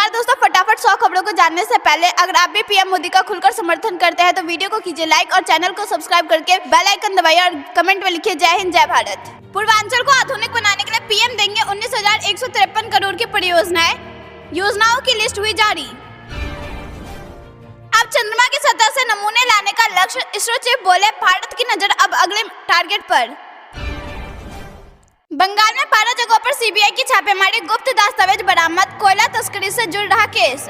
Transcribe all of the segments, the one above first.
नमस्कार दोस्तों, फटाफट 100 खबरों को जानने से पहले अगर आप भी पीएम मोदी का खुलकर समर्थन करते हैं तो वीडियो को कीजिए लाइक और चैनल को सब्सक्राइब करके बेल आइकन दबाइए और कमेंट में लिखिए जय हिंद जय भारत। पूर्वांचल को आधुनिक बनाने के लिए पीएम देंगे 19,153 करोड़ की परियोजनाएं, योजनाओं की लिस्ट हुई जारी। अब चंद्रमा की सतह से नमूने लाने का लक्ष्य, इसरो चीफ बोले भारत की नजर अब अगले टारगेट पर। बंगाल में 12 जगहों पर सीबीआई की छापेमारी, गुप्त दस्तावेज बरामद, कोयला तस्करी से जुड़ रहा केस।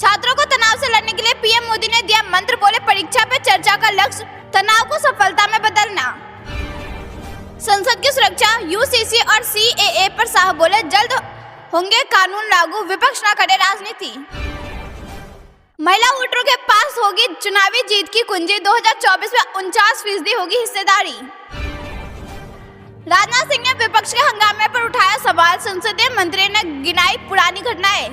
छात्रों को तनाव से लड़ने के लिए पीएम मोदी ने दिया मंत्र, बोले परीक्षा पे चर्चा का लक्ष्य तनाव को सफलता में बदलना। संसद की सुरक्षा, यूसीसी और सीएए पर साहब बोले जल्द होंगे कानून लागू, विपक्ष न करे राजनीति। महिला वोटरों के पास होगी चुनावी जीत की कुंजी, 2024 में 49% होगी हिस्सेदारी। राजनाथ सिंह ने विपक्ष के हंगामे पर उठाया सवाल, संसदीय मंत्री ने गिनाई पुरानी घटनाएं।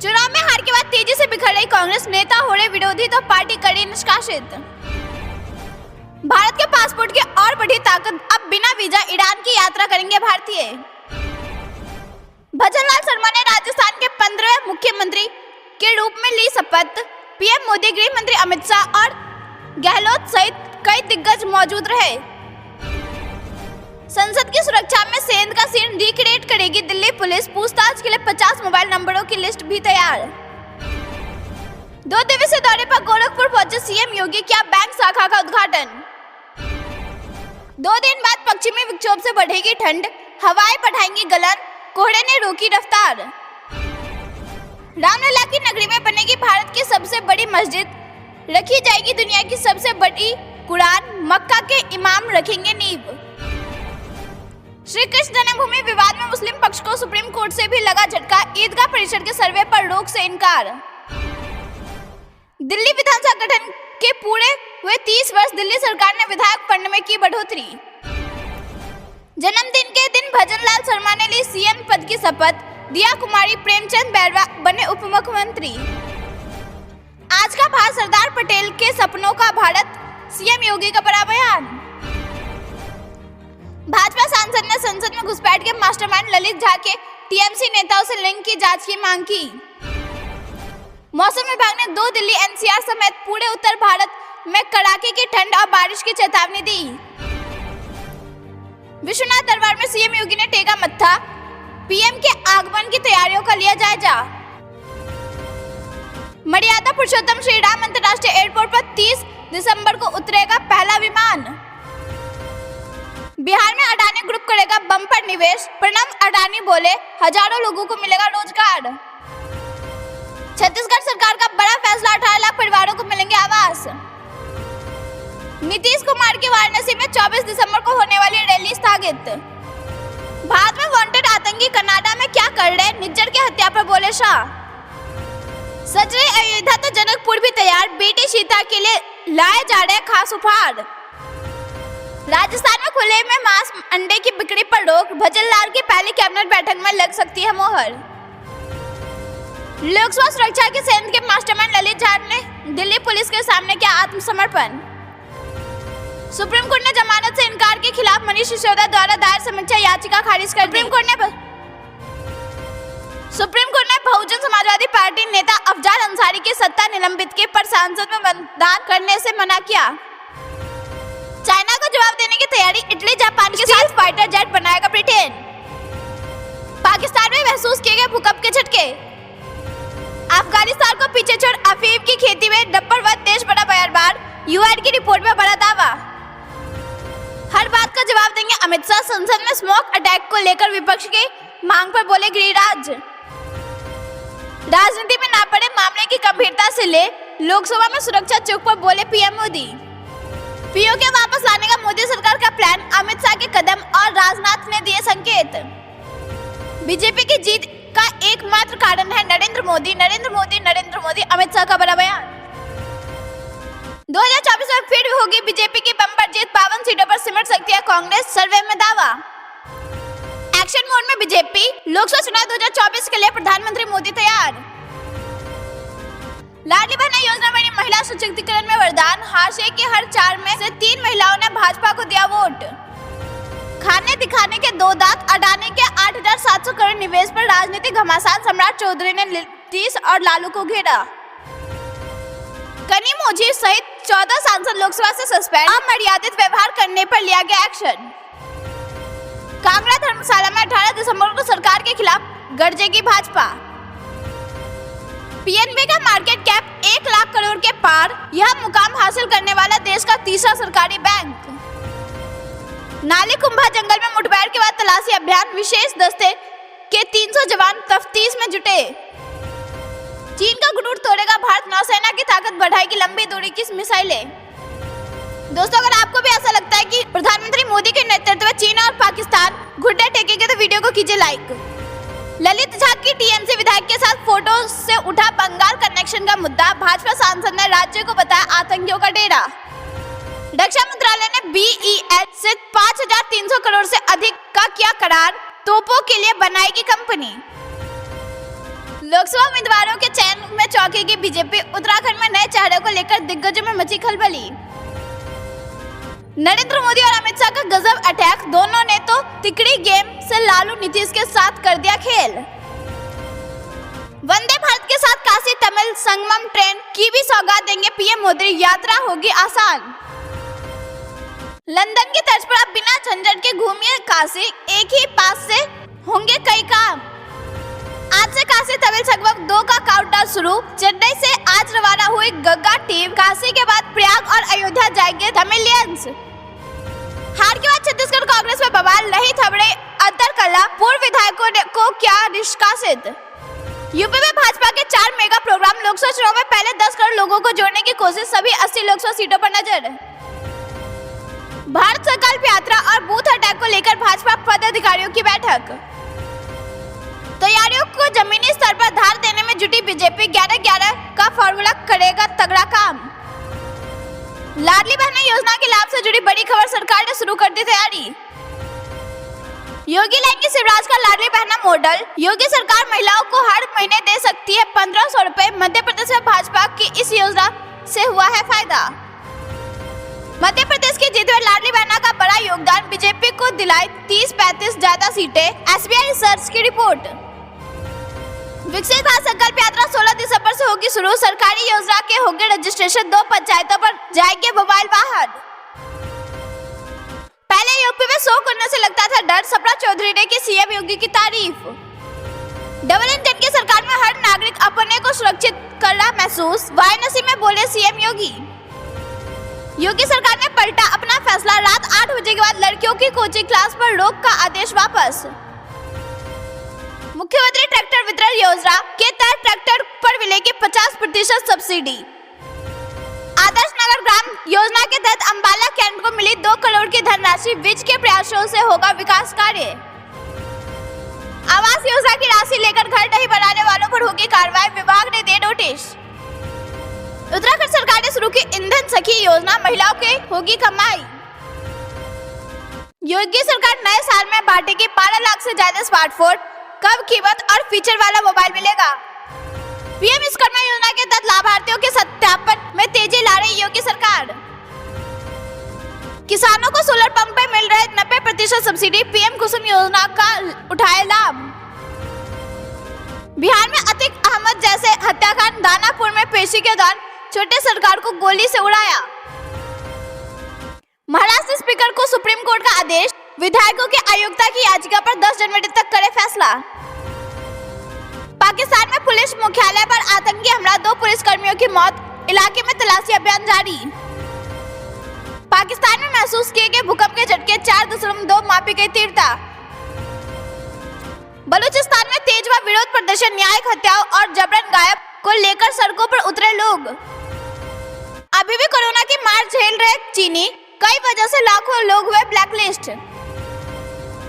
चुनाव में हार के बाद तेजी से बिखर रही कांग्रेस, नेता हो रहे विरोधी तो पार्टी कड़ी निष्कासित। भारत के पासपोर्ट की और बढ़ी ताकत, अब बिना वीजा ईरान की यात्रा करेंगे भारतीय। भजनलाल शर्मा ने राजस्थान के 15वें मुख्यमंत्री के रूप में ली शपथ, पीएम मोदी, गृह मंत्री अमित शाह और गहलोत सहित कई दिग्गज मौजूद रहे। संसद की सुरक्षा में सेंध का सीन रिक्रिएट करेगी दिल्ली पुलिस, पूछताछ के लिए 50 मोबाइल नंबरों की लिस्ट भी तैयार। 2 दिवसीय दौरे पर गोरखपुर पहुंचे सीएम योगी, किया बैंक शाखा का उद्घाटन। 2 दिन बाद पश्चिमी विक्षोभ से बढ़ेगी ठंड, हवाएं बढ़ाएंगी गलन, कोहरे ने रोकी रफ्तार। रामलला की नगरी में बनेगी भारत की सबसे बड़ी मस्जिद, रखी जाएगी दुनिया की सबसे बड़ी कुरान, मक्का के इमाम रखेंगे नींव। श्री कृष्ण जन्मभूमि विवाद में मुस्लिम पक्ष को सुप्रीम कोर्ट से भी लगा झटका, ईदगाह परिषद के सर्वे पर रोक से इनकार। दिल्ली विधानसभा गठन के पूरे हुए 30 वर्ष, दिल्ली सरकार ने विधायक फंड में की बढ़ोतरी। जन्मदिन के दिन भजनलाल शर्मा ने ली सीएम पद की शपथ, दिया कुमारी प्रेमचंद बैरवा बने उप मुख्यमंत्री। आज का भारत सरदार पटेल के सपनों का भारत, सीएम योगी का बड़ा बयान। भाजपा सांसद ने संसद में घुसपैठ के मास्टरमाइंड ललित झा के टीएमसी नेताओं से लिंक की जांच की मांग की। मौसम विभाग ने 2 दिल्ली एनसीआर समेत पूरे उत्तर भारत में कड़ाके की ठंड और बारिश की चेतावनी दी। विश्वनाथ दरबार में सीएम योगी ने टेका मत्था, पीएम के आगमन की तैयारियों का लिया जायजा। मर्यादा पुरुषोत्तम श्री राम अंतर्राष्ट्रीय एयरपोर्ट पर 30 दिसंबर को उतरेगा पहला विमान। बिहार में अडानी ग्रुप करेगा बम्पर निवेश, प्रणब अडानी बोले हजारों लोगों को मिलेगा रोजगार। छत्तीसगढ़ सरकार का बड़ा फैसला, 18 लाख परिवारों को मिलेंगे आवास। नीतीश कुमार की वाराणसी में 24 दिसंबर को होने वाली रैली स्थगित। भारत में वांटेड आतंकी कनाडा में क्या कर रहे, निज्जर की हत्या पर बोले शाह। सच रही अयोध्या तो जनकपुर भी तैयार, बेटी सीता के लिए लाए जा रहे खास उपहार। राजस्थान में खुले में मांस अंडे की बिक्री पर रोक, भजनलाल की पहली कैबिनेट बैठक में लग सकती है मोहर। लोकसभा सुरक्षा के सेंध के मास्टरमाइंड ललित झा ने दिल्ली पुलिस के सामने किया आत्मसमर्पण। सुप्रीम कोर्ट ने जमानत से इनकार के खिलाफ मनीष सिसोदिया द्वारा दायर समीक्षा याचिका खारिज कर दी। सुप्रीम कोर्ट ने बहुजन समाजवादी पार्टी नेता अफजाल अंसारी की सत्ता निलंबित की, पर संसद में मतदान करने से मना किया। चाइना को जवाब देने की तैयारी, इटली जापान के साथ फाइटर जेट बनाएगा ब्रिटेन। पाकिस्तान में महसूस किए गए भूकंप के झटके। अफगानिस्तान को पीछे छोड़ अफीम की खेती में नंबर 1 देश बना बयानबार, यूएन की रिपोर्ट में बड़ा दावा। हर बात का जवाब देंगे अमित शाह, संसद में स्मोक अटैक को लेकर विपक्ष की मांग पर बोले गिरिराज। राजनीति में ना पड़े मामले की गंभीरता से ले, लोकसभा में सुरक्षा चौक पर बोले पीएम मोदी। पीओके वापस लाने का मोदी सरकार का प्लान, अमित शाह के कदम और राजनाथ ने दिए संकेत। बीजेपी की जीत का एकमात्र कारण है नरेंद्र मोदी, नरेंद्र मोदी, नरेंद्र मोदी, अमित शाह का बड़ा बयान। 2024 में फिर होगी बीजेपी की बम्पर जीत, 52 सीटों पर सिमट सकती है कांग्रेस, सर्वे में दावा। एक्शन मोड में बीजेपी, लोकसभा चुनाव 2024 के लिए प्रधानमंत्री मोदी तैयार। लाडली बहना योजना बनी महिला सशक्तिकरण में वरदान, हाशिए की हर 4 में से 3 महिलाओं ने भाजपा को दिया वोट। खाने दिखाने के दो दांत अडानी के 8,700 करोड़ निवेश पर राजनीतिक घमासान, सम्राट चौधरी ने नीतीश और लालू को घेरा। कनीम मुजीब सहित 14 सांसद लोकसभा से सस्पेंड, अमर्यादित व्यवहार करने पर लिया गया एक्शन। कांगड़ा धर्मशाला में 18 दिसंबर को सरकार के खिलाफ गरजेगी भाजपा। पीएनबी का मार्केट कैप 1 लाख करोड़ के पार, यह मुकाम हासिल करने वाला देश का तीसरा सरकारी बैंक। नाली कुंभा जंगल में मुठभेड़ के बाद तलाशी अभियान, विशेष दस्ते के 300 जवान तफ्तीश में जुटे। चीन का गुरूर तोड़ेगा भारत, नौसेना की ताकत बढ़ाएगी लंबी दूरी की मिसाइलें। दोस्तों, अगर आपको भी ऐसा लगता है कि प्रधानमंत्री मोदी के नेतृत्व में चीन और पाकिस्तान घुटने टेकेंगे तो वीडियो को कीजिए लाइक। ललित झा की टीएमसी विधायक के साथ फोटो से उठा बंगाल कनेक्शन का मुद्दा, भाजपा सांसद ने राज्य को बताया आतंकियों का डेरा। रक्षा मंत्रालय ने बीईएल से 5,300 करोड़ से अधिक का किया करार, तोपों के लिए बनाएगी कंपनी। लोकसभा उम्मीदवारों के चयन में चौंकेगी बीजेपी, उत्तराखंड में नए चेहरे को लेकर दिग्गजों में मची खलबली। नरेंद्र मोदी और अमित शाह का गजब अटैक, दोनों ने तो तिकड़ी गेम से लालू नीतीश के साथ कर दिया खेल। वंदे भारत के साथ काशी तमिल संगमम ट्रेन की भी सौगात देंगे पीएम मोदी, यात्रा होगी आसान। लंदन की तर्ज पर आप बिना झंझट के घूमिए काशी, एक ही पास से होंगे कई काम। आज से काशी तमिल संगमम 2 का काउंटडाउन शुरू। चेन्नई से आज रवाना हुई गंगा टीम, काशी के बाद प्रयाग और अयोध्या जाएंगे तमिलियंस। हार के बाद छत्तीसगढ़ कांग्रेस में बवाल, नहीं थमड़े अंतर कला, पूर्व विधायकों को क्या निष्कासित। यूपी में भाजपा के 4 मेगा प्रोग्राम, लोकसभा चुनाव में पहले 10 करोड़ लोगों को जोड़ने की कोशिश, सभी 80 लोकसभा सीटों पर नजर। भारत संकल्प यात्रा और बूथ अटैक को लेकर भाजपा पदाधिकारियों की बैठक। तैयारियों को जमीनी स्तर पर धार देने में जुटी बीजेपी, 11-11 का फॉर्मूला करेगा तगड़ा काम। लाडली बहना योजना के लाभ से जुड़ी बड़ी खबर, सरकार ने शुरू कर दी तैयारी। योगी लाएंगे शिवराज का लाडली बहना मॉडल, योगी सरकार महिलाओं को हर महीने दे सकती है 1,500 रुपए। मध्य प्रदेश में भाजपा की इस योजना से हुआ है फायदा। मध्य प्रदेश की जीत में लाडली बहना का बड़ा योगदान, बीजेपी को दिलाई 30-35 ज्यादा सीटें, एसबीआई रिसर्च की रिपोर्ट। विकसित भारत संकल्प यात्रा 16 दिसंबर से होगी शुरू, सरकारी योजना के होंगे रजिस्ट्रेशन, 2 पंचायतों पर जाएंगे मोबाइल वाहन। पहले यूपी में 100 करने से लगता था डर, सम्राट चौधरी ने की सीएम योगी की तारीफ। डबल इंजन की सरकार में हर नागरिक अपने को सुरक्षित कर रहा महसूस, वाराणसी में बोले सीएम योगी। योगी सरकार ने पलटा अपना फैसला, रात 8 बजे के बाद लड़कियों की कोचिंग क्लास पर रोक का आदेश वापस। मुख्यमंत्री ट्रैक्टर वितरण योजना के तहत ट्रैक्टर पर मिलेगी 50% सब्सिडी। आदर्श नगर ग्राम योजना के तहत अंबाला कैंट को मिली 2 करोड़ की धनराशि, विज के प्रयासों से होगा विकास कार्य। आवास योजना की राशि लेकर घर नहीं बनाने वालों पर होगी कार्रवाई, विभाग ने दे नोटिस। उत्तराखंड सरकार ने शुरू की ईंधन सखी योजना, महिलाओं के होगी कमाई। योगी सरकार नए साल में बांटेगी 12 लाख से ज्यादा स्मार्टफोन, कम कीमत और फीचर वाला मोबाइल मिलेगा। पीएम विश्वकर्मा योजना के तहत लाभार्थियों के सत्यापन में तेजी ला रही योगी सरकार। किसानों को सोलर पंप पे मिल रहे 90% सब्सिडी, पीएम कुसुम योजना का उठाए लाभ। बिहार में अतीक अहमद जैसे हत्याकांड, दानापुर में पेशी के दौरान छोटे सरकार को गोली से उड़ाया। महाराष्ट्र स्पीकर को सुप्रीम कोर्ट का आदेश, विधायकों की अयोग्यता की याचिका पर 10 जनवरी तक करे फैसला। पाकिस्तान में पुलिस मुख्यालय पर आतंकी हमला, 2 पुलिसकर्मियों की मौत, इलाके में तलाशी अभियान जारी। पाकिस्तान में महसूस किए गए भूकंप के झटके, 4.2 मापी गई तीव्रता। बलूचिस्तान में तेज हुआ विरोध प्रदर्शन, न्यायिक हत्याओं और जबरन गायब को लेकर सड़कों पर उतरे लोग। अभी भी कोरोना की मार झेल रहे चीनी, कई वजह से लाखों लोग हुए ब्लैकलिस्ट।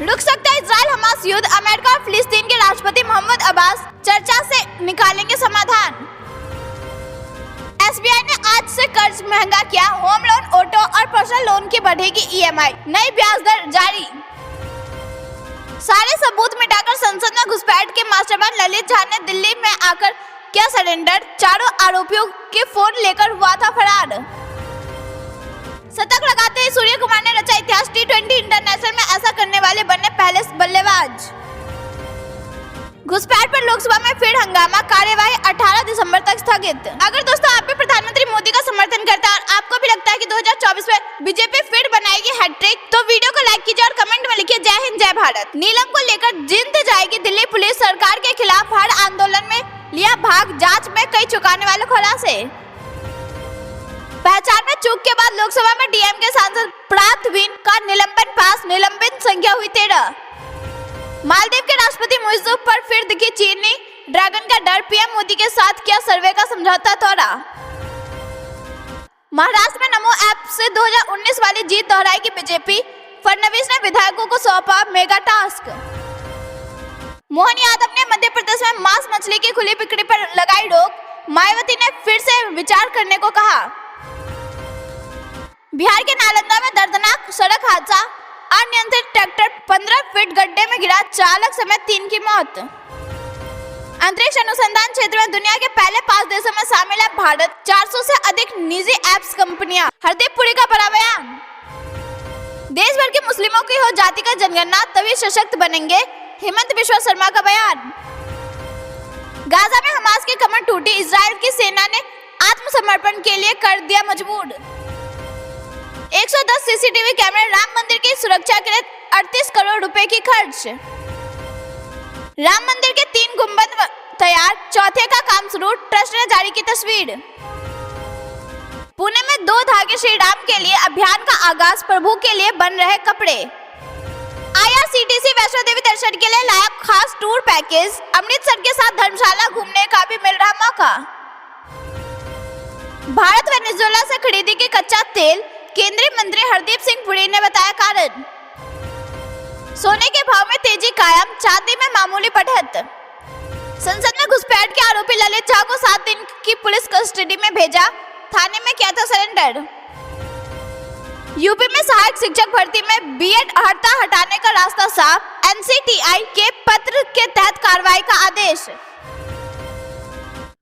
रुक सकता है इजराइल हमास युद्ध, अमेरिका और फिलिस्तीन के राष्ट्रपति मोहम्मद अब्बास चर्चा से निकालेंगे समाधान। एसबीआई ने आज से कर्ज महंगा किया, होम लोन, ऑटो और पर्सनल लोन की बढ़ेगी ईएमआई, नई ब्याज दर जारी। सारे सबूत मिटाकर संसद में घुसपैठ के मास्टरमाइंड ललित झा ने दिल्ली में आकर किया सरेंडर, चारों आरोपियों के फोन लेकर हुआ था फरार। शतक लगाते ही सूर्य कुमार ने रचा इतिहास। T20 इंटरनेशनल में ऐसा करने वाले बने पहले बल्लेबाज। घुसपैठ पर लोकसभा में फिर हंगामा, कार्यवाही 18 दिसंबर तक स्थगित। अगर दोस्तों आप भी प्रधानमंत्री मोदी का समर्थन करते हैं और आपको भी लगता है कि 2024 में बीजेपी फिर बनाएगी हैट्रिक, तो वीडियो को लाइक कीजिए और कमेंट में लिखिए जय हिंद जय भारत। नीलम को लेकर जीत जाएगी दिल्ली पुलिस, सरकार के खिलाफ हर आंदोलन में लिया भाग, जांच में कई चौंकाने वाले खुलासे। पहचान में चूक के बाद लोकसभा में डीएमके सांसद प्रार्थवीन का निलंबन पास, निलंबित संख्या हुई 13। मालदीव के राष्ट्रपति मुइज़्ज़ पर फिर दिखी चीनी ड्रैगन का डर, पीएम मोदी के साथ किया सर्वे का समझौता तोड़ा। महाराष्ट्र में नमो ऐप से 2019 वाली जीत दोहराएगी बीजेपी, फडणवीस ने विधायकों को सौंपा मेगा टास्क। मोहन यादव ने मध्य प्रदेश में मांस मछली की खुली बिक्री पर लगाई रोक, मायावती ने फिर से विचार करने को कहा। बिहार के नालंदा में दर्दनाक सड़क हादसा, अनियंत्रित ट्रैक्टर 15 फीट गड्ढे में गिरा, चालक समेत 3 की मौत। अंतरिक्ष अनुसंधान क्षेत्र में दुनिया के पहले 5 देशों में शामिल है भारत, 400 से अधिक निजी एप्स कंपनियां। हरदीप पुरी का बड़ा बयान, देश भर के मुस्लिमों की हो जातिगत जनगणना तभी सशक्त बनेंगे, हेमंत बिश्वा शर्मा का बयान। गाजा में हमास की कमर टूटी, इजराइल की सेना ने आत्मसमर्पण के लिए कर दिया मजबूर। 110 सीसीटीवी कैमरे, राम मंदिर की सुरक्षा के लिए 38 करोड़ रुपए की खर्च। राम मंदिर के 3 गुंबद तैयार, चौथे का काम शुरू, ट्रस्ट ने जारी की तस्वीर। पुणे में 2 धागे श्री राम के लिए अभियान का आगाज, प्रभु के लिए बन रहे कपड़े। IRCTC वैष्णो देवी दर्शन के लिए लाया खास टूर पैकेज, अमृतसर के साथ धर्मशाला घूमने का भी मिल रहा मौका। भारत वेनेजुएला से खरीदी की कच्चा तेल, केंद्रीय मंत्री हरदीप सिंह पुरी ने बताया कारण। सोने के भाव में तेजी कायम, चांदी में मामूली बढ़त। संसद में घुसपैठ के आरोपी ललित झा को 7 दिन की पुलिस कस्टडी में भेजा, थाने में किया था सरेंडर। यूपी में सहायक शिक्षक भर्ती में बीएड अर्हता हटाने का रास्ता साफ, NCTI के पत्र के तहत कार्रवाई का आदेश।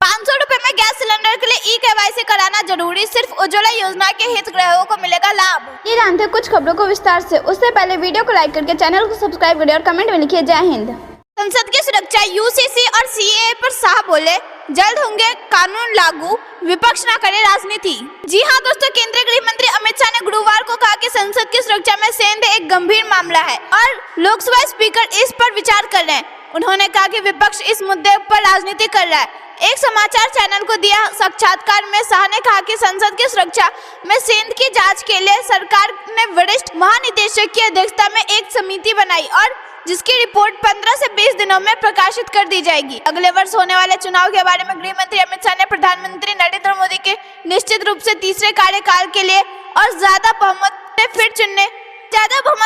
500 रुपए में गैस सिलेंडर के लिए E-KYC कराना जरूरी, सिर्फ उज्ज्वला योजना के हितग्राहियों को मिलेगा लाभ। ये जानते हैं कुछ खबरों को विस्तार से, उससे पहले वीडियो को लाइक करके चैनल को सब्सक्राइब करें और कमेंट में लिखिए जय हिंद। संसद की सुरक्षा, UCC और CAA पर शाह बोले जल्द होंगे कानून लागू, विपक्ष न करे राजनीति। जी हां दोस्तों, केंद्रीय गृह मंत्री अमित शाह ने गुरुवार को कहा कि संसद की सुरक्षा में सेंध एक गंभीर मामला है और लोकसभा स्पीकर इस पर विचार कर रहे हैं। उन्होंने कहा कि विपक्ष इस मुद्दे पर राजनीति कर रहा है। एक समाचार चैनल को दिया साक्षात्कार में शाह ने कहा कि संसद की सुरक्षा में सेंध की जांच के लिए सरकार ने वरिष्ठ महानिदेशक की अध्यक्षता में एक समिति बनाई और जिसकी रिपोर्ट 15 से 20 दिनों में प्रकाशित कर दी जाएगी। अगले वर्ष होने वाले चुनाव के बारे में गृह मंत्री अमित शाह ने प्रधानमंत्री नरेंद्र मोदी के निश्चित रूप से तीसरे कार्यकाल के लिए और ज्यादा बहुमत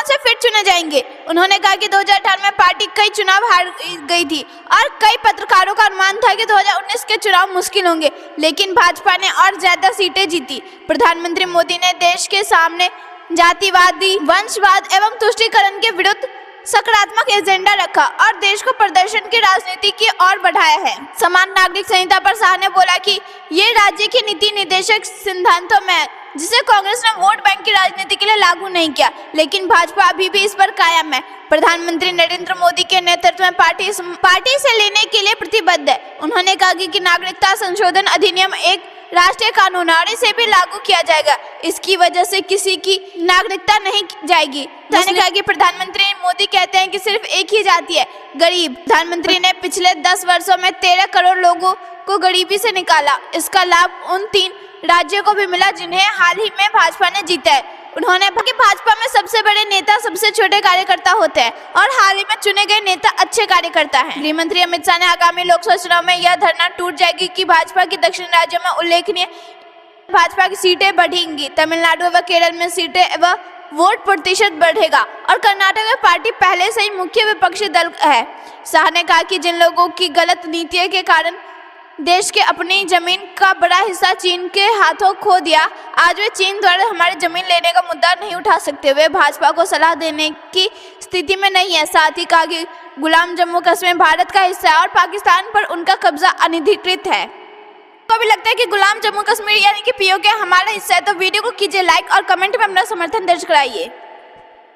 से फिर चुने जाएंगे। उन्होंने कहा कि 2018 में पार्टी कई चुनाव हार गई थी और कई पत्रकारों का अनुमान था कि 2019 के चुनाव मुश्किल होंगे, लेकिन भाजपा ने और ज्यादा सीटें जीती। प्रधानमंत्री मोदी ने देश के सामने जातिवादी, वंशवाद एवं तुष्टीकरण के विरुद्ध सकारात्मक एजेंडा रखा और देश को प्रदर्शन की राजनीति की ओर बढ़ाया है। समान नागरिक संहिता पर शाह ने बोला कि ये राज्य की नीति निर्देशक सिद्धांतों में है, जिसे कांग्रेस ने वोट बैंक की राजनीति के लिए लागू नहीं किया, लेकिन भाजपा अभी भी इस पर कायम है। प्रधानमंत्री नरेंद्र मोदी के नेतृत्व में पार्टी से लेने के लिए प्रतिबद्ध है। उन्होंने कहा कि नागरिकता संशोधन अधिनियम एक राष्ट्रीय कानून है और इसे भी लागू किया जाएगा। इसकी वजह से किसी की नागरिकता नहीं जाएगी। उन्होंने कहा कि प्रधानमंत्री मोदी कहते हैं कि सिर्फ एक ही जाति है, गरीब। प्रधानमंत्री ने पिछले 10 वर्षों में 13 करोड़ लोगों को गरीबी से निकाला। इसका लाभ उन 3 राज्यों को भी मिला जिन्हें हाल ही में भाजपा ने जीता है। उन्होंने कहा कि भाजपा में सबसे बड़े नेता सबसे छोटे कार्यकर्ता होते हैं और हाल ही में चुने गए नेता अच्छे कार्यकर्ता हैं। गृह मंत्री अमित शाह ने आगामी लोकसभा चुनाव में यह धारणा टूट जाएगी कि भाजपा की दक्षिण राज्यों में उल्लेखनीय भाजपा की सीटें बढ़ेंगी, तमिलनाडु व केरल में सीटें व वोट प्रतिशत बढ़ेगा और कर्नाटक में पार्टी पहले से ही मुख्य विपक्षी दल है। शाह ने कहा कि जिन लोगों की गलत नीतियों के कारण देश के अपनी जमीन का बड़ा हिस्सा चीन के हाथों खो दिया, आज वे चीन द्वारा हमारी जमीन लेने का मुद्दा नहीं उठा सकते। वे भाजपा को सलाह देने की स्थिति में नहीं है। साथ ही कहा कि गुलाम जम्मू कश्मीर भारत का हिस्सा है और पाकिस्तान पर उनका कब्जा अनधिकृत है। आपको भी लगता है कि गुलाम जम्मू कश्मीर यानी कि पीओके हमारा हिस्सा है तो वीडियो को कीजिए लाइक और कमेंट में अपना समर्थन दर्ज कराइए।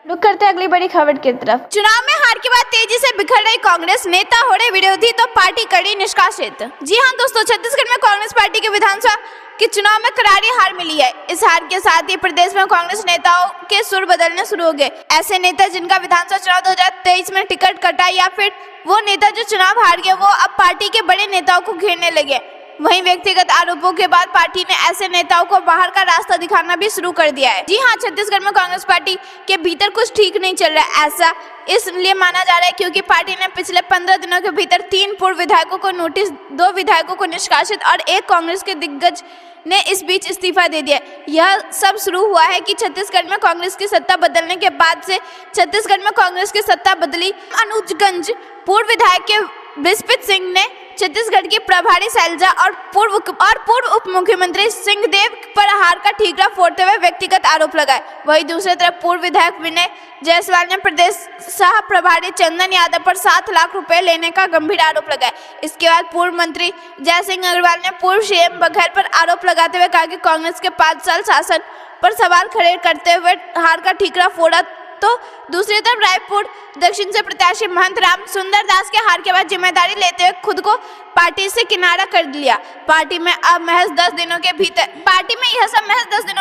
रुक करते हैं अगली बड़ी खबर की तरफ। चुनाव में हार के बाद तेजी से बिखर रही कांग्रेस, नेता हो रहे विरोधी तो पार्टी कड़ी निष्कासित। जी हां दोस्तों, छत्तीसगढ़ में कांग्रेस पार्टी के विधानसभा के चुनाव में करारी हार मिली है। इस हार के साथ ही प्रदेश में कांग्रेस नेताओं के सुर बदलने शुरू हो गए। ऐसे नेता जिनका विधानसभा चुनाव 2023 में टिकट कटा या फिर वो नेता जो चुनाव हार गए, वो अब पार्टी के बड़े नेताओं को घेरने लगे। वहीं व्यक्तिगत आरोपों के बाद पार्टी ने ऐसे नेताओं को बाहर का रास्ता दिखाना भी शुरू कर दिया है। जी हां, छत्तीसगढ़ में कांग्रेस पार्टी के भीतर कुछ ठीक नहीं चल रहा है। ऐसा इसलिए माना जा रहा है क्योंकि पार्टी ने पिछले 15 दिनों के भीतर 3 पूर्व विधायकों को नोटिस, 2 विधायकों को निष्कासित और 1 कांग्रेस के दिग्गज ने इस बीच इस्तीफा दे दिया। यह सब शुरू हुआ है कि छत्तीसगढ़ में कांग्रेस की सत्ता बदलने के बाद से छत्तीसगढ़ में कांग्रेस की सत्ता बदली। अनुजगंज पूर्व विधायक के बृहस्पति सिंह ने छत्तीसगढ़ की प्रभारी शैलजा और पूर्व उप मुख्यमंत्री सिंहदेव पर हार का ठीकरा फोड़ते हुए व्यक्तिगत आरोप लगाए। वहीं दूसरी तरफ पूर्व विधायक विनय जायसवाल ने प्रदेश सह प्रभारी चंदन यादव पर 7 लाख रुपए लेने का गंभीर आरोप लगाया। इसके बाद पूर्व मंत्री जयसिंह अग्रवाल ने पूर्व सीएम बघेल पर आरोप लगाते हुए कहा कि कांग्रेस के 5 साल शासन पर सवाल खड़े करते हुए हार का ठीकरा फोड़ा। तो दूसरी तरफ रायपुर दक्षिण से प्रत्याशी महंत राम सुंदर दास के हार के बाद जिम्मेदारी लेते हुए खुद को पार्टी से किनारा कर लिया। पार्टी में यह सब महज 10 दिनों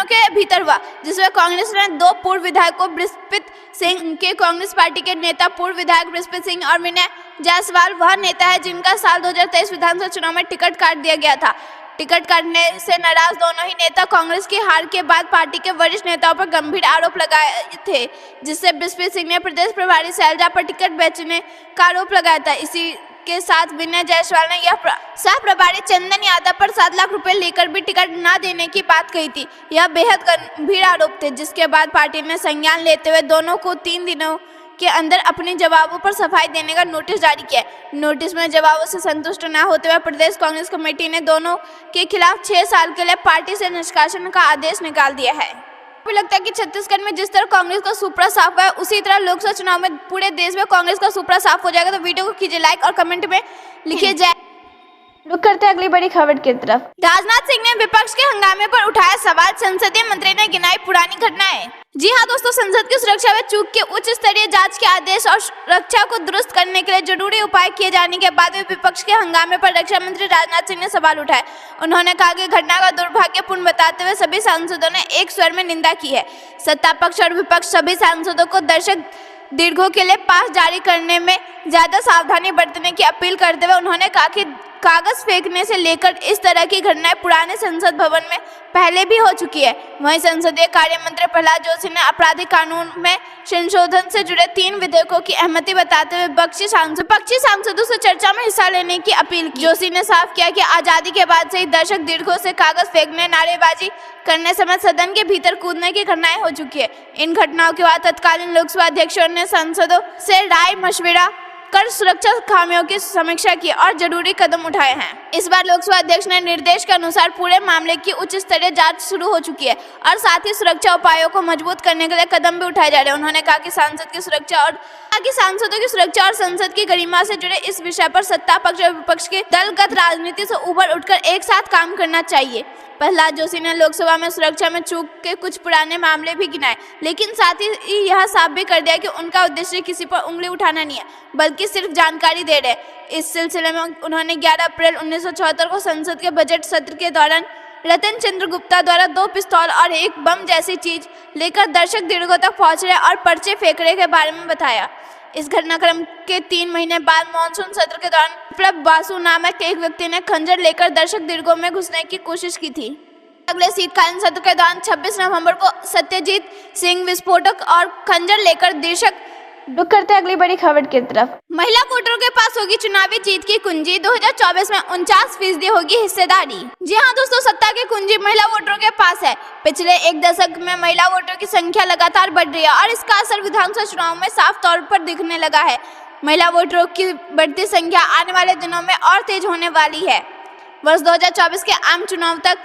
के भीतर हुआ, जिसमें कांग्रेस ने 2 पूर्व विधायकों बृहस्पति सिंह के कांग्रेस पार्टी के नेता पूर्व विधायक बृहस्पति सिंह और विनय जायसवाल वह नेता है जिनका साल 2023 विधानसभा चुनाव में टिकट काट दिया गया था। टिकट काटने से नाराज दोनों ही नेता कांग्रेस की हार के बाद पार्टी के वरिष्ठ नेताओं पर गंभीर आरोप लगाए थे, जिससे बृहस्पति सिंह ने प्रदेश प्रभारी शैलजा पर टिकट बेचने का आरोप लगाया था। इसी के साथ विनय जायसवाल ने यह सह प्रभारी चंदन यादव पर 7 लाख रुपए लेकर भी टिकट न देने की बात कही थी। यह बेहद गंभीर आरोप थे, जिसके बाद पार्टी ने संज्ञान लेते हुए दोनों को 3 दिनों के अंदर अपने जवाबों पर सफाई देने का नोटिस जारी किया। नोटिस में जवाबों से संतुष्ट न होते हुए प्रदेश कांग्रेस कमेटी ने दोनों के खिलाफ 6 साल के लिए पार्टी से निष्कासन का आदेश निकाल दिया है। मुझे लगता है कि छत्तीसगढ़ में जिस तरह कांग्रेस का सुपड़ा साफ हुआ है, उसी तरह लोकसभा चुनाव में पूरे देश में कांग्रेस का सुपड़ा साफ हो जाएगा। तो वीडियो को कीजिए लाइक और कमेंट में लिखिए जय। रुक करते हैं अगली बड़ी खबर की तरफ। राजनाथ सिंह ने विपक्ष के हंगामे पर उठाया सवाल, संसदीय मंत्री ने गिनाई पुरानी घटनाएं। जी हां दोस्तों, संसद की सुरक्षा में चूक के उच्च स्तरीय जांच के आदेश और सुरक्षा को दुरुस्त करने के लिए जरूरी उपाय किए जाने के बाद विपक्ष के हंगामे पर रक्षा मंत्री राजनाथ सिंह ने सवाल उठाए। उन्होंने कहा कि घटना का दुर्भाग्यपूर्ण बताते हुए सभी सांसदों ने एक स्वर में निंदा की है। सत्ता पक्ष और विपक्ष सभी सांसदों को दर्शक दीर्घों के लिए पास जारी करने में ज्यादा सावधानी बरतने की अपील करते हुए उन्होंने कहा कि कागज फेंकने से लेकर इस तरह की घटनाएं पुराने संसद भवन में पहले भी हो चुकी है। वहीं संसदीय कार्य मंत्री प्रहलाद जोशी ने आपराधिक कानून में संशोधन से जुड़े 3 विधेयकों की सहमति बताते हुए विपक्षी सांसदों से चर्चा में हिस्सा लेने की अपील की। जोशी ने साफ किया कि आजादी के बाद से ही दर्शक दीर्घों से कागज फेंकने, नारेबाजी करने समेत सदन के भीतर कूदने की घटनाएं हो चुकी है। इन घटनाओं के बाद तत्कालीन लोकसभा अध्यक्षों ने सांसदों से राय मशविरा कर सुरक्षा खामियों की समीक्षा की और जरूरी कदम उठाए हैं। इस बार लोकसभा अध्यक्ष ने निर्देश के अनुसार पूरे मामले की उच्च स्तरीय जांच शुरू हो चुकी है और साथ ही सुरक्षा उपायों को मजबूत करने के लिए कदम भी उठाए जा रहे हैं। उन्होंने कहा कि सांसदों की सुरक्षा और संसद की गरिमा से जुड़े इस विषय पर सत्ता पक्ष और विपक्ष के दलगत राजनीति से ऊपर उठकर एक साथ काम करना चाहिए। प्रहलाद जोशी ने लोकसभा में सुरक्षा में चूक के कुछ पुराने मामले भी गिनाए, लेकिन साथ ही यह साफ भी कर दिया कि उनका उद्देश्य किसी पर उंगली उठाना नहीं है, बल्कि सिर्फ जानकारी दे रहे। इस सिलसिले में उन्होंने 11 अप्रैल 1974 को संसद के बजट सत्र के दौरान रतन चंद्र गुप्ता द्वारा 2 पिस्तौल और 1 बम जैसी चीज लेकर दर्शक दीर्घों तक पहुंचने और पर्चे फेंकने के बारे में बताया। इस घटनाक्रम के 3 महीने बाद मानसून सत्र के दौरान विप्लव बासु नामक एक व्यक्ति ने खंजर लेकर दर्शक दीर्घों में घुसने की कोशिश की थी। अगले शीतकालीन सत्र के दौरान 26 नवंबर को सत्यजीत सिंह विस्फोटक और खंजर लेकर दर्शक रुक करते हैं अगली बड़ी खबर की तरफ। महिला वोटरों के पास होगी चुनावी जीत की कुंजी, 2024 में 49% होगी हिस्सेदारी। जी हां दोस्तों, सत्ता की कुंजी महिला वोटरों के पास है। पिछले 1 दशक में महिला वोटरों की संख्या लगातार बढ़ रही है और इसका असर विधानसभा चुनाव में साफ तौर पर दिखने लगा है। महिला वोटरों की बढ़ती संख्या आने वाले दिनों में और तेज होने वाली है। वर्ष 2024 के आम चुनाव तक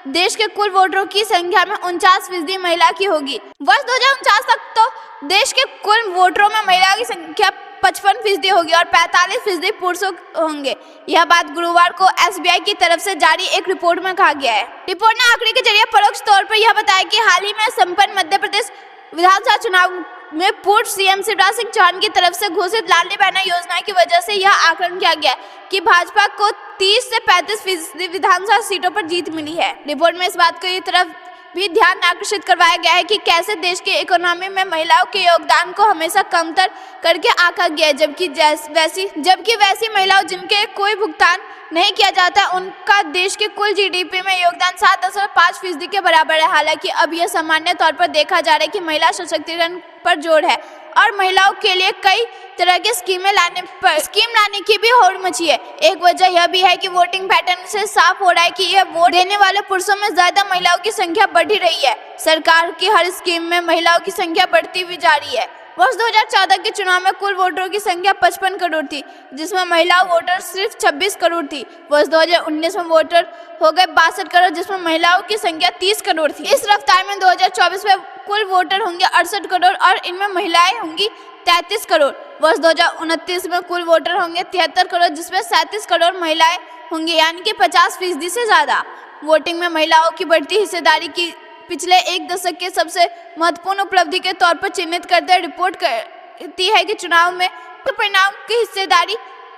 देश के कुल वोटरों की संख्या में 49% महिला की होगी। वर्ष 2049 तक तो देश के कुल वोटरों में महिला की संख्या 55% होगी और 45% पुरुषों होंगे। यह बात गुरुवार को SBI की तरफ से जारी एक रिपोर्ट में कहा गया है। रिपोर्ट ने आंकड़े के जरिए परोक्ष तौर पर यह बताया कि हाल ही में संपन्न मध्य प्रदेश विधानसभा चुनाव में पूर्व सीएम शिवराज सिंह चौहान की तरफ से घोषित लाडली बहना योजना की वजह से यह आकलन किया गया कि भाजपा को 30 से 35% विधानसभा सीटों पर जीत मिली है। रिपोर्ट में इस बात को तरफ भी ध्यान आकर्षित करवाया गया है कि कैसे देश के इकोनॉमी में महिलाओं के योगदान को हमेशा कमतर करके आंका गया है, जबकि वैसी महिलाओं जिनके कोई भुगतान नहीं किया जाता उनका देश के कुल GDP में योगदान 7.5% के बराबर है। हालांकि अब यह सामान्य तौर पर देखा जा रहा है कि महिला सशक्तिकरण पर जोर है और महिलाओं के लिए कई तरह के स्कीम लाने की भी होड़ मची है। एक वजह यह भी है कि वोटिंग पैटर्न से साफ हो रहा है कि यह वोट देने वाले पुरुषों में ज्यादा महिलाओं की संख्या बढ़ ही रही है। सरकार की हर स्कीम में महिलाओं की संख्या बढ़ती हुई जा रही है। वर्ष 2014 के चुनाव में कुल वोटरों की संख्या 55 करोड़ थी, जिसमें महिला वोटर सिर्फ 26 करोड़ थी। वर्ष 2019 में वोटर हो गए 62 करोड़, जिसमें महिलाओं की संख्या 30 करोड़ थी। इस रफ्तार में 2024 में कुल वोटर होंगे 68 करोड़ और इनमें महिलाएं होंगी 33 करोड़। वर्ष 2029 में कुल वोटर होंगे 73 करोड़, जिसमें 37 करोड़ महिलाएं होंगी, यानी कि 50% से ज्यादा। वोटिंग में महिलाओं की बढ़ती हिस्सेदारी की पिछले एक दशक के सबसे महत्वपूर्ण उपलब्धि के तौर पर चिन्हित करते हुए रिपोर्ट करती है कि चुनाव में परिणाम की हिस्सेदारी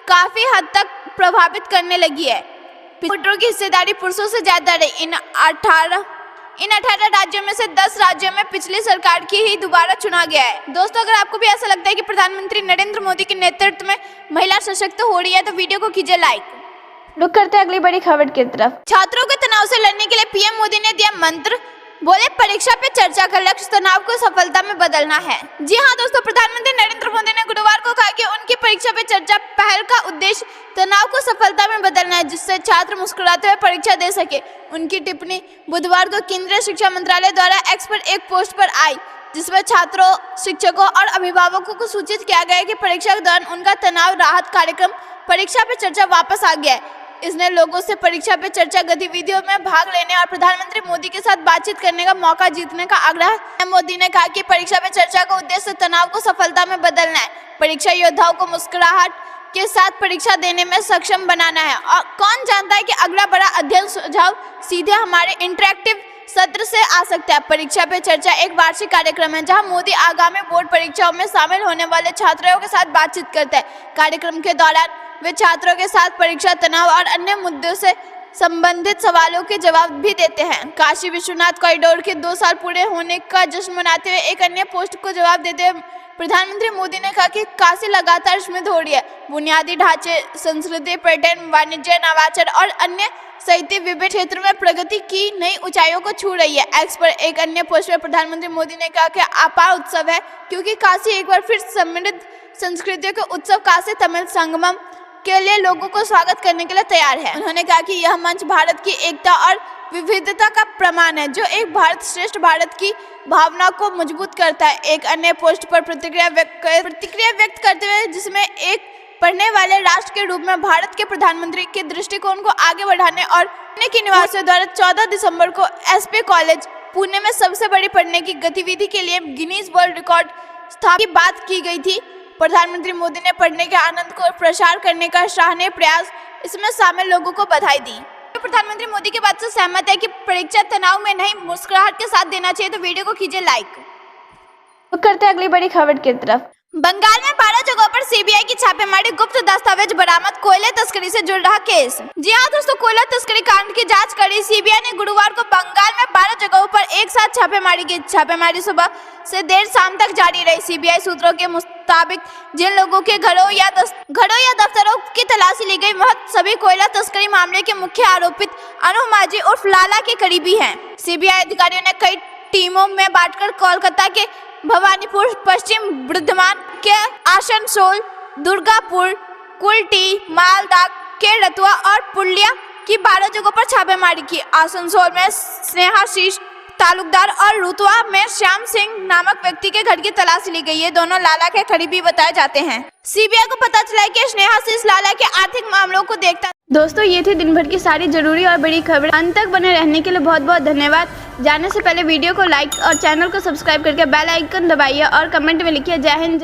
काफी हद तक प्रभावित करने लगी है। वोटरों की हिस्सेदारी पुरुषों से ज्यादा रही। इन 18 राज्यों में से 10 राज्यों में पिछली सरकार की ही दोबारा चुना गया है। दोस्तों, अगर आपको भी ऐसा लगता है कि प्रधानमंत्री नरेंद्र मोदी के नेतृत्व में महिला सशक्त हो रही है तो वीडियो को कीजिए लाइक। रुक करते अगली बड़ी खबर की तरफ। छात्रों के तनाव से लड़ने के लिए पीएम मोदी ने दिया मंत्र, बोले परीक्षा पे चर्चा का लक्ष्य तनाव को सफलता में बदलना है। जी हाँ दोस्तों, प्रधानमंत्री नरेंद्र मोदी ने गुरुवार को कहा कि उनकी परीक्षा पे चर्चा पहल का उद्देश्य तनाव को सफलता में बदलना है, जिससे छात्र मुस्कुराते हुए परीक्षा दे सके। उनकी टिप्पणी बुधवार को केंद्रीय शिक्षा मंत्रालय द्वारा एक्स पर एक पोस्ट पर आई, जिसमें छात्रों, शिक्षकों और अभिभावकों को सूचित किया गया कि परीक्षा के दौरान उनका तनाव राहत कार्यक्रम परीक्षा पे चर्चा वापस आ गया है। इसने लोगों से परीक्षा पे चर्चा गतिविधियों में भाग लेने और प्रधानमंत्री मोदी के साथ बातचीत करने का मौका जीतने का आग्रह। मोदी ने कहा कि परीक्षा पे चर्चा का उद्देश्य तनाव को सफलता में बदलना है, परीक्षा योद्धाओं को मुस्कुराहट के साथ परीक्षा देने में सक्षम बनाना है। और कौन जानता है कि अगला बड़ा अध्ययन सुझाव सीधे हमारे इंटरेक्टिव सत्र से आ सकता है। परीक्षा पे चर्चा एक वार्षिक कार्यक्रम है जहां मोदी आगामी बोर्ड परीक्षाओं में शामिल होने वाले छात्रों के साथ बातचीत करते हैं। कार्यक्रम के दौरान वे छात्रों के साथ परीक्षा तनाव और अन्य मुद्दों से संबंधित सवालों के जवाब भी देते हैं। काशी विश्वनाथ कॉरिडोर के 2 साल पूरे होने का जश्न मनाते हुए एक अन्य पोस्ट को जवाब देते हुए प्रधानमंत्री मोदी ने कहा कि काशी लगातार समृद्ध हो रही है। बुनियादी ढांचे, संस्कृति, पर्यटन, वाणिज्य, नवाचार और अन्य सहित विभिन्न क्षेत्रों में प्रगति की नई ऊंचाइयों को छू रही है। एक्स पर एक अन्य पोस्ट में प्रधानमंत्री मोदी ने कहा कि अपार उत्सव है, क्योंकि काशी एक बार फिर समृद्ध संस्कृतियों के उत्सव काशी तमिल संगमम के लिए लोगों को स्वागत करने के लिए तैयार है। उन्होंने कहा कि यह मंच भारत की एकता और विविधता का प्रमाण है, जो एक भारत श्रेष्ठ भारत की भावना को मजबूत करता है। एक अन्य पोस्ट पर प्रतिक्रिया व्यक्त करते हुए, जिसमें एक पढ़ने वाले राष्ट्र के रूप में भारत के प्रधानमंत्री के दृष्टिकोण को आगे बढ़ाने और पुणे के निवासियों द्वारा 14 दिसंबर को SP कॉलेज पुणे में सबसे बड़ी पढ़ने की गतिविधि के लिए गिनीज वर्ल्ड रिकॉर्ड स्थापना की बात की गई थी। प्रधानमंत्री मोदी ने पढ़ने के आनंद को प्रसार करने का सराहनीय प्रयास, इसमें शामिल लोगों को बधाई दी। प्रधानमंत्री मोदी की बात से सहमत है कि परीक्षा तनाव में नहीं मुस्कुराहट के साथ देना चाहिए, तो वीडियो को कीजिए लाइक। रुक करते अगली बड़ी खबर की तरफ। बंगाल में 12 जगहों पर सीबीआई की छापेमारी, गुप्त दस्तावेज बरामद, कोयले तस्करी से जुड़ रहा केस। जी हाँ दोस्तों, कोयला तस्करी कांड की जांच कर रही सीबीआई ने गुरुवार को बंगाल में 12 जगहों पर एक साथ छापेमारी की। छापेमारी सुबह से देर शाम तक जारी रही। सीबीआई सूत्रों के मुताबिक जिन लोगों के घरों या दफ्तरों की तलाशी ली गई, वह सभी कोयला तस्करी मामले के मुख्य आरोपित अनु माझी उर्फ लाला के करीबी हैं। सीबीआई अधिकारियों ने कई टीमों में बांटकर कोलकाता के भवानीपुर, पश्चिम बर्धमान के आसनसोल, दुर्गापुर, कुल्टी, मालदा के रतुआ और पुरुलिया की 12 जगहों पर छापेमारी की। आसनसोल में स्नेहाशीष तालुकदार और रुतवा में श्याम सिंह नामक व्यक्ति के घर की तलाशी ली गई। ये दोनों लाला के करीबी बताए जाते हैं। सीबीआई को पता चला कि स्नेहाशीष लाला के आर्थिक मामलों को देखता। दोस्तों, ये थी दिन भर की सारी जरूरी और बड़ी खबर। अंत तक बने रहने के लिए बहुत बहुत धन्यवाद। जाने से पहले वीडियो को लाइक और चैनल को सब्सक्राइब करके बेल आइकन दबाइए और कमेंट में लिखिए जय हिंद।